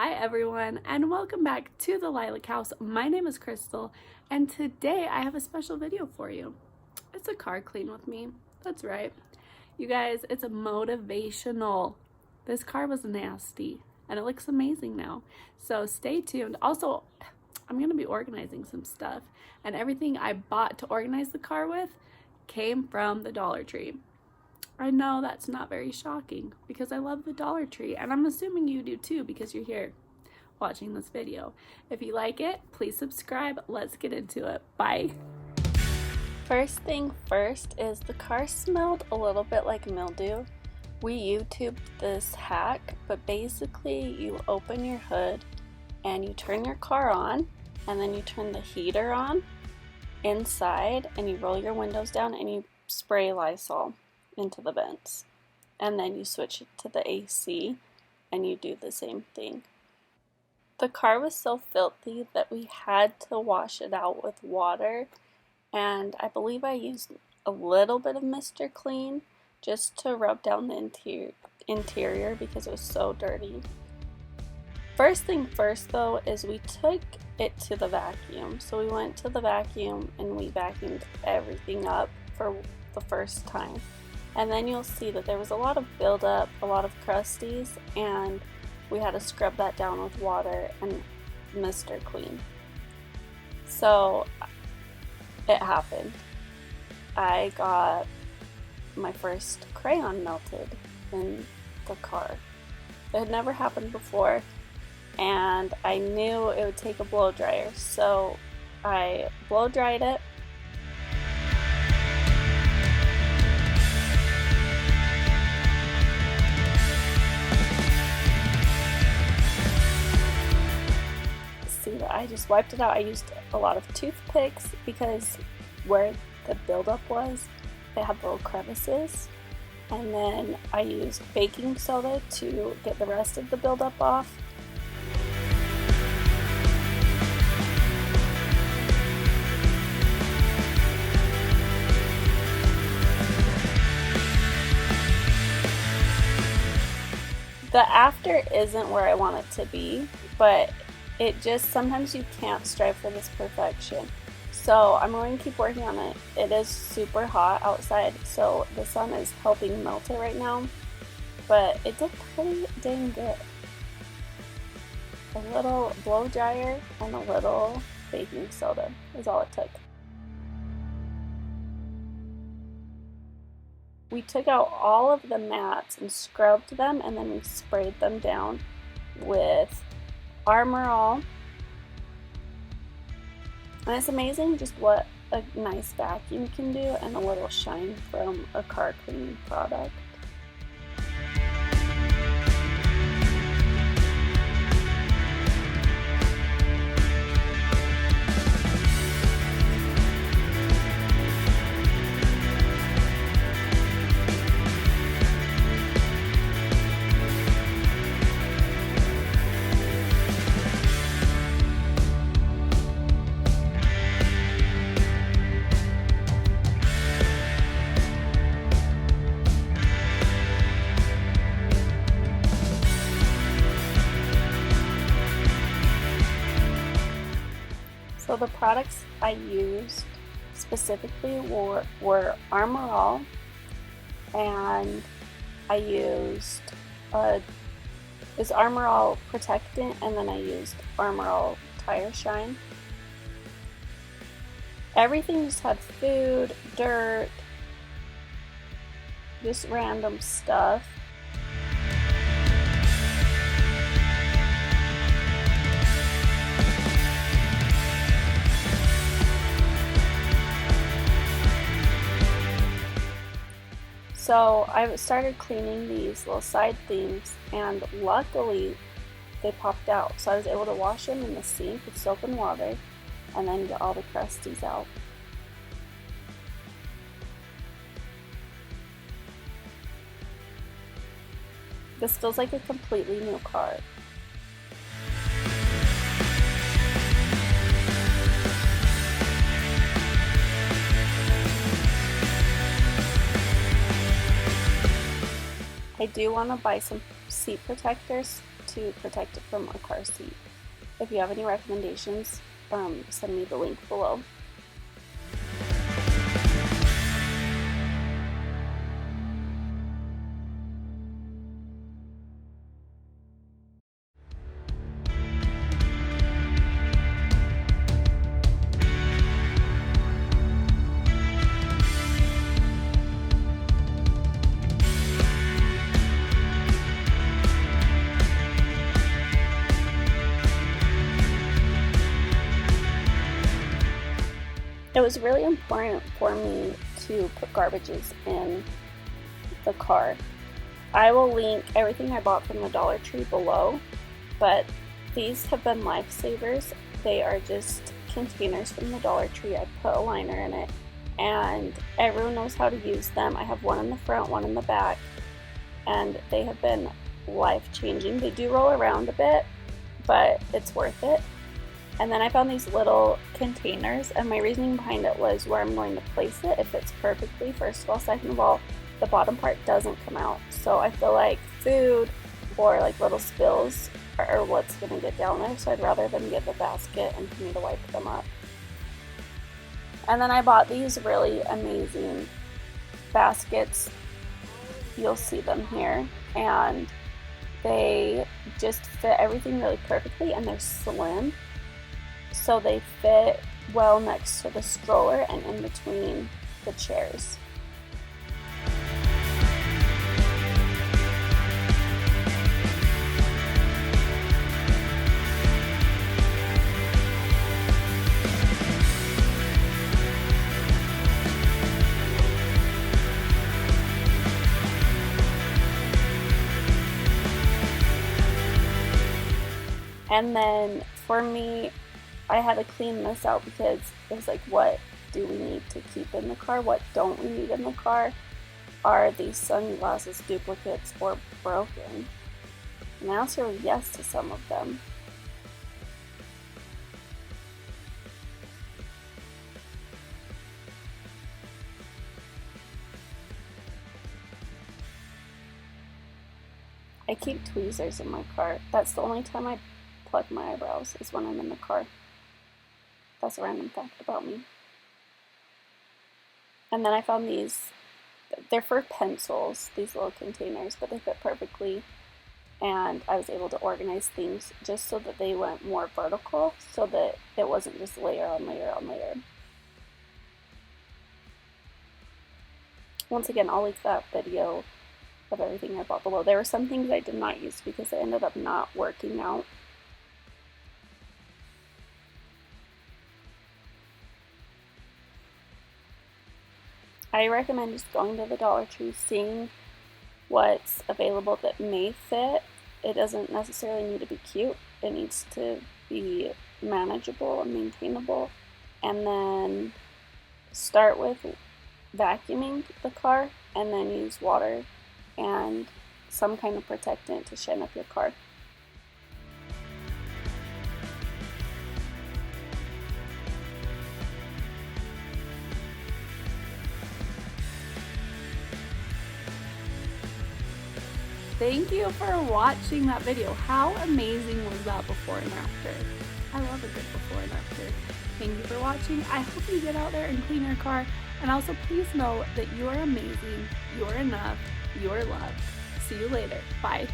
Hi everyone, and welcome back to the Lilac House. My name is Crystal, and today I have a special video for you. It's a car clean with me. That's right. You guys, it's a motivational. This car was nasty, and it looks amazing now. So stay tuned. Also, I'm going to be organizing some stuff, and everything I bought to organize the car with came from the Dollar Tree. I know that's not very shocking because I love the Dollar Tree, and I'm assuming you do too because you're here watching this video. If you like it, please subscribe. Let's get into it. Bye. First thing first is the car smelled a little bit like mildew. We YouTubed this hack, but basically you open your hood and you turn your car on, and then you turn the heater on inside, and you roll your windows down and you spray Lysol into the vents, and then you switch it to the AC and you do the same thing. The car was so filthy that we had to wash it out with water, and I believe I used a little bit of Mr. Clean just to rub down the interior because it was so dirty. First thing first though is we took it to the vacuum. So we went to the vacuum and we vacuumed everything up for the first time. And then you'll see that there was a lot of buildup, a lot of crusties, and we had to scrub that down with water and Mr. Clean. So it happened. I got my first crayon melted in the car. It had never happened before, and I knew it would take a blow dryer, so I blow dried it. I just wiped it out. I used a lot of toothpicks because where the buildup was, it had little crevices. And then I used baking soda to get the rest of the buildup off. The after isn't where I want it to be, but it just, sometimes you can't strive for this perfection. So I'm going to keep working on it. It is super hot outside, so the sun is helping melt it right now, but it did pretty dang good. A little blow dryer and a little baking soda is all it took. We took out all of the mats and scrubbed them, and then we sprayed them down with Armor All, and it's amazing just what a nice vacuum can do and a little shine from a car cleaning product. So the products I used specifically were Armor All, and I used this Armor All Protectant, and then I used Armor All Tire Shine. Everything just had food, dirt, just random stuff. So I started cleaning these little side things, and luckily they popped out. So I was able to wash them in the sink with soap and water and then get all the crusties out. This feels like a completely new car. I do want to buy some seat protectors to protect it from a car seat. If you have any recommendations, send me the link below. It was really important for me to put garbages in the car. I will link everything I bought from the Dollar Tree below, but these have been lifesavers. They are just containers from the Dollar Tree. I put a liner in it, and everyone knows how to use them. I have one in the front, one in the back, and they have been life-changing. They do roll around a bit, but it's worth it. And then I found these little containers, and my reasoning behind it was where I'm going to place it. It fits perfectly, first of all. Second of all, the bottom part doesn't come out. So I feel like food or like little spills are what's going to get down there. So I'd rather them get the basket and for me to wipe them up. And then I bought these really amazing baskets. You'll see them here. And they just fit everything really perfectly, and they're slim. So they fit well next to the stroller and in between the chairs. And then for me, I had to clean this out because it was like, what do we need to keep in the car? What don't we need in the car? Are these sunglasses duplicates or broken? And the answer was yes to some of them. I keep tweezers in my car. That's the only time I pluck my eyebrows, is when I'm in the car. That's a random fact about me. And then I found these. They're for pencils, these little containers, but they fit perfectly. And I was able to organize things just so that they went more vertical, so that it wasn't just layer on layer on layer. Once again, I'll link that video of everything I bought below. There were some things I did not use because it ended up not working out. I recommend just going to the Dollar Tree, seeing what's available that may fit. It doesn't necessarily need to be cute. It needs to be manageable and maintainable. And then start with vacuuming the car, and then use water and some kind of protectant to shine up your car. Thank you for watching that video. How amazing was that before and after? I love a good before and after. Thank you for watching. I hope you get out there and clean your car. And also please know that you are amazing, you are enough, you are loved. See you later. Bye.